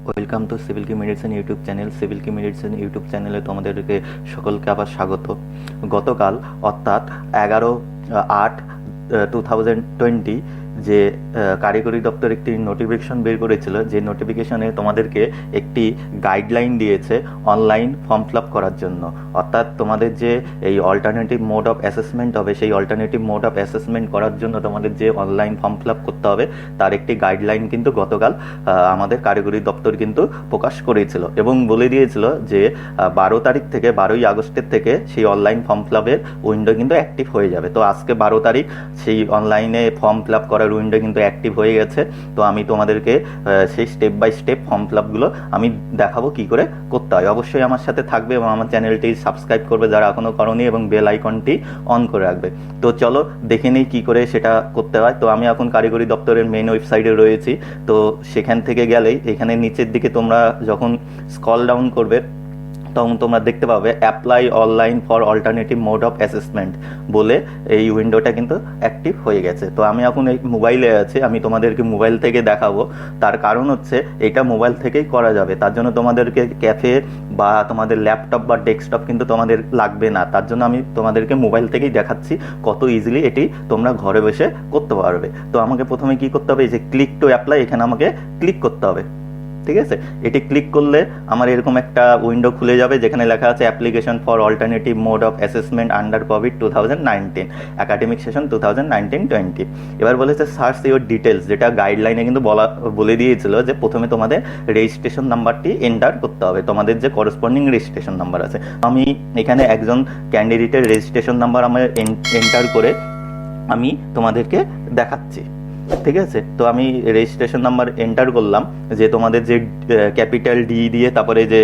Welcome to civil কি medicine YouTube channel. Civil কি medicine YouTube চ্যানেলে তোমাদেরকে সকলকে আবার স্বাগত। গতকাল অর্থাৎ 11/8/2020 যে কারিগরি দপ্তর একটি নোটিফিকেশন বের করেছিল, যে নোটিফিকেশনে তোমাদেরকে একটি গাইডলাইন দিয়েছে অনলাইন ফর্ম ফিল আপ করার জন্য। অর্থাৎ তোমাদের যে এই অল্টারনেটিভ মোড অফ অ্যাসেসমেন্ট হবে, সেই অল্টারনেটিভ মোড অফ অ্যাসেসমেন্ট করার জন্য তোমাদের যে অনলাইন ফর্ম ফিল আপ করতে হবে তার একটি গাইডলাইন কিন্তু গতকাল আমাদের কারিগরি দপ্তর কিন্তু প্রকাশ করেছিল এবং বলে দিয়েছিল যে 12 তারিখ থেকে 12ই আগস্টের থেকে সেই অনলাইন ফর্ম ফিল আপের উইন্ডো কিন্তু অ্যাক্টিভ হয়ে যাবে। তো আজকে 12 তারিখ, সেই অনলাইনে ফর্ম ফিল আপ করার উইন্ডো কিন্তু অ্যাক্টিভ হয়ে গেছে। তো আমি তোমাদেরকে সেই step by step form fill আপগুলো আমি দেখাবো কি করে করতে হয়। অবশ্যই আমার সাথে থাকবে এবং আমার চ্যানেলটি সাবস্ক্রাইব করবে যারা এখনও করনি, এবং বেল আইকনটি অন করে রাখবে। তো চলো দেখে নিই কী করে সেটা করতে হয়। তো আমি এখন কারিগরি দপ্তরের মেইন ওয়েবসাইটে রয়েছি। তো সেখান থেকে গেলেই এখানে নিচের দিকে তোমরা যখন স্ক্রল ডাউন করবে তখন তোমরা দেখতে পাবে apply online for alternative mode of assessment বলে এই উইন্ডোটা কিন্তু অ্যাক্টিভ হয়ে গেছে। তো আমি এখন এই মোবাইলে আছি, আমি তোমাদেরকে মোবাইল থেকে দেখাবো। তার কারণ হচ্ছে এটা মোবাইল থেকেই করা যাবে, তার জন্য তোমাদেরকে ক্যাফে বা তোমাদের ল্যাপটপ বা ডেস্কটপ কিন্তু তোমাদের লাগবে না। তার জন্য আমি তোমাদেরকে মোবাইল থেকেই দেখাচ্ছি কত ইজিলি এটি তোমরা ঘরে বসে করতে পারবে। তো আমাকে প্রথমে কি করতে হবে, এই যে ক্লিক টু অ্যাপ্লাই, এখানে আমাকে ক্লিক করতে হবে। ঠিক আছে, এটি ক্লিক করলে আমার এরকম একটা উইন্ডো খুলে যাবে যেখানে লেখা আছে application for alternative mode of assessment under Covid 2019 academic session 2019-20। এবার বলেছে সার্চ ইউর ডিটেলস, যেটা গাইডলাইনে কিন্তু বলে দিয়েছিল যে প্রথমে তোমাদের রেজিস্ট্রেশন নাম্বারটি এন্টার করতে হবে, তোমাদের যে করসপন্ডিং রেজিস্ট্রেশন নাম্বার আছে। আমি এখানে একজন ক্যান্ডিডেটের রেজিস্ট্রেশন নাম্বার আমার এন্টার করে আমি তোমাদেরকে দেখাচ্ছি। ঠিক আছে, তো আমি রেজিস্ট্রেশন নাম্বার এন্টার করলাম, যে তোমাদের যে ক্যাপিটাল ডি দিয়ে তারপরে যে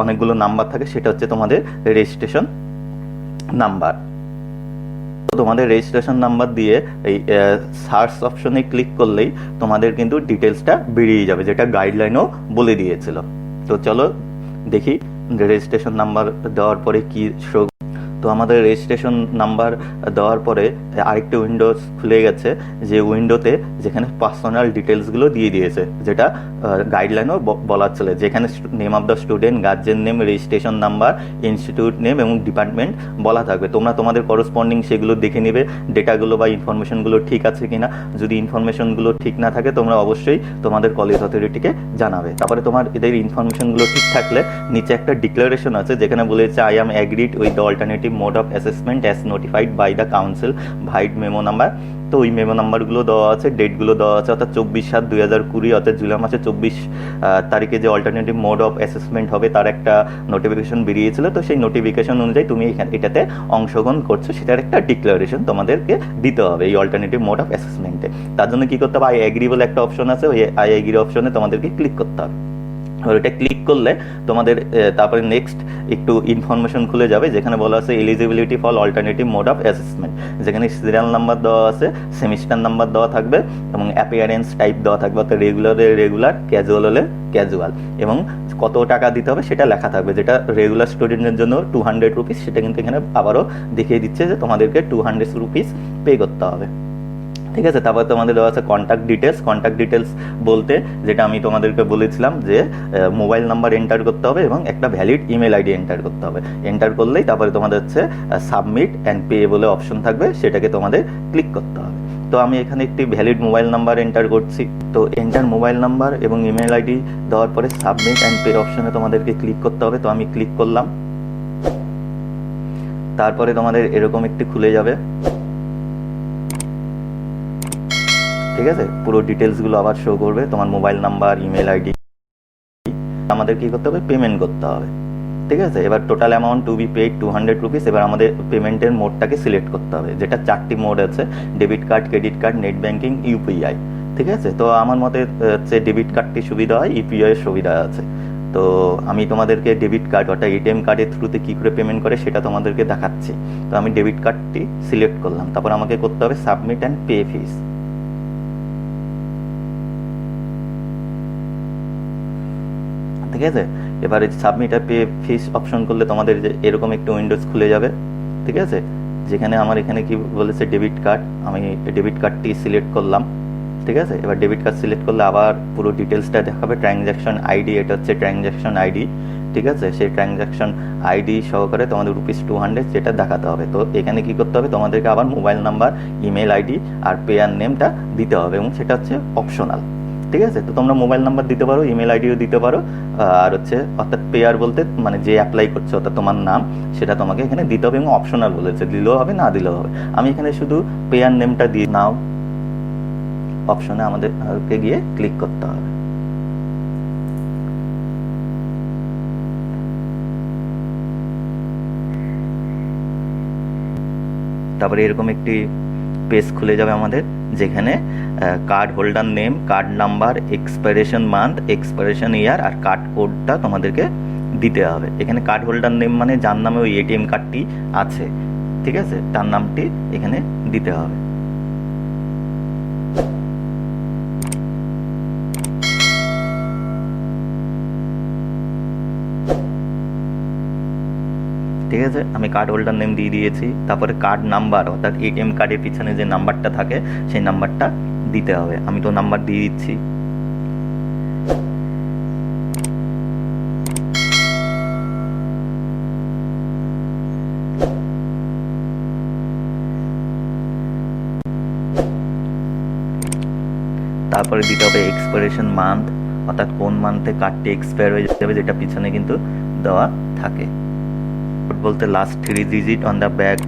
অনেকগুলো নাম্বার থাকে সেটা হচ্ছে তোমাদের রেজিস্ট্রেশন নাম্বার। তো তোমাদের রেজিস্ট্রেশন নাম্বার দিয়ে এই সার্চ অপশনে ক্লিক করলেই তোমাদের কিন্তু ডিটেলসটা বেরিয়ে যাবে, যেটা গাইডলাইনও বলে দিয়েছিল। তো চলো দেখি রেজিস্ট্রেশন নাম্বার দেওয়ার পরে কি শো। তো আমাদের রেজিস্ট্রেশন নাম্বার দেওয়ার পরে আরেকটি উইন্ডোজ খুলে গেছে, যে উইন্ডোতে যেখানে পার্সোনাল ডিটেলসগুলো দিয়ে দিয়েছে, যেটা গাইডলাইনও বলা ছিল, যেখানে name of the student, guardian name, registration number, institute name এবং ডিপার্টমেন্ট বলা থাকবে। তোমরা তোমাদের করসপন্ডিং সেগুলো দেখে নেবে, ডেটাগুলো বা ইনফরমেশনগুলো ঠিক আছে কিনা। যদি ইনফরমেশনগুলো ঠিক না থাকে তোমরা অবশ্যই তোমাদের কলেজ অথরিটিকে জানাবে। তারপরে তোমার এদের ইনফরমেশনগুলো ঠিক থাকলে নিচে একটা ডিক্লারেশন আছে যেখানে বলেছে I am agreed with the alternative mode of assessment as notified by the council vide memo number. তো ওই মেমো নাম্বারগুলো দেওয়া আছে, ডেটগুলো দেওয়া আছে, অর্থাৎ 24/7/2020 অর্থাৎ জুলাই মাসে 24 তারিখে যে অল্টারনেটিভ মোড অফ অ্যাসেসমেন্ট হবে তার একটা নোটিফিকেশন বেরিয়েছিল। তো সেই নোটিফিকেশন অনুযায়ী তুমি এটাতে অংশগ্রহণ করছো, সেটার একটা ডিক্লারেশন তোমাদেরকে দিতে হবে এই অল্টারনেটিভ মোড অফ অ্যাসেসমেন্টে। তার জন্য কি করতে হবে, আই এগ্রি বলে একটা অপশন আছে, ওই আই এগ্রি অপশনে তোমাদেরকে ক্লিক করতে হবে। আর ওইটা ক্লিক করলে তোমাদের তারপরে নেক্সট একটু ইনফরমেশন খুলে যাবে, যেখানে বলা আছে eligibility for alternative mode of assessment, যেখানে সিরিয়াল নাম্বার দেওয়া আছে, সেমিস্টার নাম্বার দেওয়া থাকবে এবং অ্যাপিয়ারেন্স টাইপ দেওয়া থাকবে, অর্থাৎ রেগুলার হলে রেগুলার, ক্যাজুয়াল হলে ক্যাজুয়াল, এবং কত টাকা দিতে হবে সেটা লেখা থাকবে। যেটা রেগুলার স্টুডেন্টের জন্য 200 রুপিস, সেটা কিন্তু এখানে আবারও দেখিয়ে দিচ্ছে যে তোমাদেরকে 200 রুপিস পে করতে হবে। ঠিক আছে, তারপর তোমাদের দেওয়া আছে কন্ট্যাক্ট ডিটেলস। কন্ট্যাক্ট ডিটেলস বলতে যেটা আমি তোমাদেরকে বলেছিলাম যে মোবাইল নাম্বার এন্টার করতে হবে এবং একটা ভ্যালিড ইমেল আইডি এন্টার করতে হবে। এন্টার করলেই তারপরে তোমাদের হচ্ছে সাবমিট অ্যান্ড পে বলে অপশন থাকবে, সেটাকে তোমাদের ক্লিক করতে হবে। তো আমি এখানে একটি ভ্যালিড মোবাইল নাম্বার এন্টার করছি। তো এন্টার মোবাইল নাম্বার এবং ইমেল আইডি দেওয়ার পরে সাবমিট অ্যান্ড পে অপশনে তোমাদেরকে ক্লিক করতে হবে। তো আমি ক্লিক করলাম, তারপরে তোমাদের এরকম একটি খুলে যাবে। ঠিক আছে, পুরো ডিটেলসগুলো আবার শো করবে, তোমার মোবাইল নাম্বার, ইমেল আইডি। আমাদের কি করতে হবে, পেমেন্ট করতে হবে। ঠিক আছে, এবার total amount to be paid 200 rupees. এবার আমাদের পেমেন্টের মোডটাকে সিলেক্ট করতে হবে, যেটা 4টি মোড আছে, debit card, credit card, net banking, UPI. ঠিক আছে, তো আমার মতে হচ্ছে ডেবিট কার্ডটি সুবিধা হয়, ইউপিআই এর সুবিধা আছে। তো আমি তোমাদেরকে ডেবিট কার্ড অর্থাৎ এটিএম কার্ডের থ্রুতে কী করে পেমেন্ট করে সেটা তোমাদেরকে দেখাচ্ছি। তো আমি ডেবিট কার্ডটি সিলেক্ট করলাম, তারপর আমাকে করতে হবে সাবমিট অ্যান্ড পে ফিস। ঠিক আছে, এবারে সাবমিট আর পে ফিস অপশন করলে তোমাদের যে এরকম একটি উইন্ডোজ খুলে যাবে। ঠিক আছে, যেখানে আমার এখানে কি বলেছে ডেবিট কার্ড, আমি ডেবিট কার্ডটি সিলেক্ট করলাম। ঠিক আছে। এবার ডেবিট কার্ড সিলেক্ট করলে আবার পুরো ডিটেলসটা দেখাবে, ট্রানজ্যাকশন আইডি, এটা হচ্ছে ট্রানজ্যাকশন আইডি, ঠিক আছে। সেই ট্রানজ্যাকশন আইডি সহকারে তোমাদের ₹200 যেটা দেখাতে হবে। তো এখানে কি করতে হবে, তোমাদেরকে আবার মোবাইল নাম্বার, ইমেল আইডি আর পেয়ার নেমটা দিতে হবে, এবং সেটা হচ্ছে অপশনাল, ঠিক আছে। তো তোমরা মোবাইল নাম্বার দিতে পারো, ইমেল আইডিও দিতে পারো, আর হচ্ছে অর্থাৎ পেয়ার বলতে মানে যে অ্যাপ্লাই করছে অর্থাৎ তোমার নাম, সেটা তোমাকে এখানে দিতে হবে, এবং অপশনাল বলেছে, দিলেও হবে না দিলেও হবে। আমি এখানে শুধু পেয়ার নেমটা দিয়ে নাও অপশনে আমাদেরকে গিয়ে ক্লিক করতে হবে। তারপরে এরকম একটি পেজ খুলে যাবে আমাদের, যেখানে card holder name, card number, expiration month, expiration year আর কার্ড কোডটা তোমাদেরকে দিতে হবে। এখানে কার্ড হোল্ডার নেম মানে যার নামে ওই এটিএম কার্ডটি আছে, ঠিক আছে, তার নামটি এখানে দিতে হবে। ঠিক আছে, আমি কার্ড হোল্ডার নেম দিয়ে দিয়েছি। তারপরে কার্ড নাম্বার অর্থাৎ এটিএম কার্ডের পিছনে যে নাম্বারটা থাকে সেই নাম্বারটা দিতে হবে। আমি তো নাম্বার দিয়ে দিচ্ছি। তারপরে দিতে হবে এক্সপাইরেশন মান্থ, অর্থাৎ কোন মান্থে কার্ডটি এক্সপায়ার হয়ে যাবে, যেটা পিছনে কিন্তু দেওয়া থাকে। বলতে last 3 digit on the back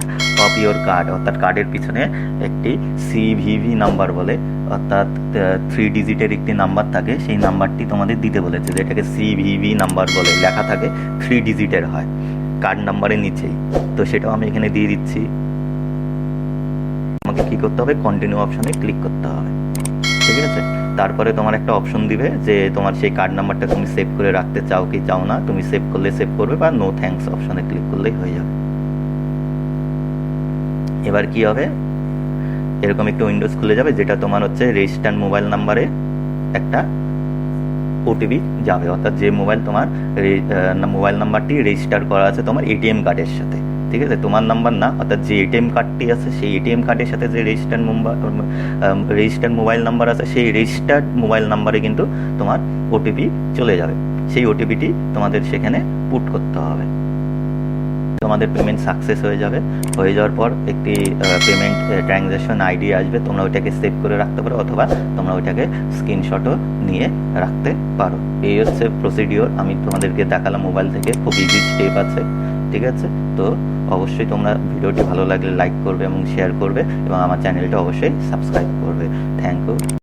of your card, অর্থাৎ কার্ডের পিছনে একটি সিভিভি নাম্বার বলে, অর্থাৎ 3 ডিজিটের একটি নাম্বার থাকে, সেই নাম্বারটি তোমাদের দিতে বলেছে, যেটাকে সিভিভি নাম্বার বলে, লেখা থাকে 3 ডিজিটের হয় কার্ড নাম্বারের নিচেই। তো সেটাও আমি এখানে দিয়ে দিচ্ছি। আমাকে কি করতে হবে, কন্টিনিউ অপশনে ক্লিক করতে হবে, ঠিক আছে। তারপরে তোমার একটা অপশন দিবে যে তোমার সেই কার্ড নাম্বারটা তুমি সেভ করে রাখতে চাও কি চাও না, তুমি সেভ করলে সেভ করবে, বা নো থ্যাঙ্কস অপশনে ক্লিক করলেই হয়ে যাবে। এবার কি হবে, এরকম একটা উইন্ডোজ খুলে যাবে, যেটা তোমার হচ্ছে রেজিস্টার্ড মোবাইল নাম্বারে একটা ওটিপি যাবে, অর্থাৎ যে মোবাইল নাম্বারটি রেজিস্টার করা আছে তোমার এটিএম কার্ডের সাথে, ঠিক আছে, তোমার নাম্বার না, অর্থাৎ যে এটিএম কার্ডটি আছে সেই এটিএম কার্ডের সাথে যে রেজিস্টার্ড মোবাইল নাম্বার আছে, সেই রেজিস্টার্ড মোবাইল নাম্বারে কিন্তু তোমার ওটিপি চলে যাবে। সেই ওটিপিটি তোমাদের সেখানে পুট করতে হবে। তোমাদের পেমেন্ট সাকসেস হয়ে যাবে। হয়ে যাওয়ার পর একটি পেমেন্ট ট্রানজ্যাকশন আইডি আসবে, তোমরা ওইটাকে সেভ করে রাখতে পারো, অথবা তোমরা ওইটাকে স্ক্রিনশটও নিয়ে রাখতে পারো। এই হচ্ছে প্রসিডিওর, আমি তোমাদেরকে দেখালাম মোবাইল থেকে, খুব ইজি স্টেপ আছে, ঠিক আছে। তো অবশ্যই তোমরা ভিডিওটি ভালো লাগলে লাইক করবে এবং শেয়ার করবে, এবং আমার চ্যানেলটা অবশ্যই সাবস্ক্রাইব করবে। Thank you.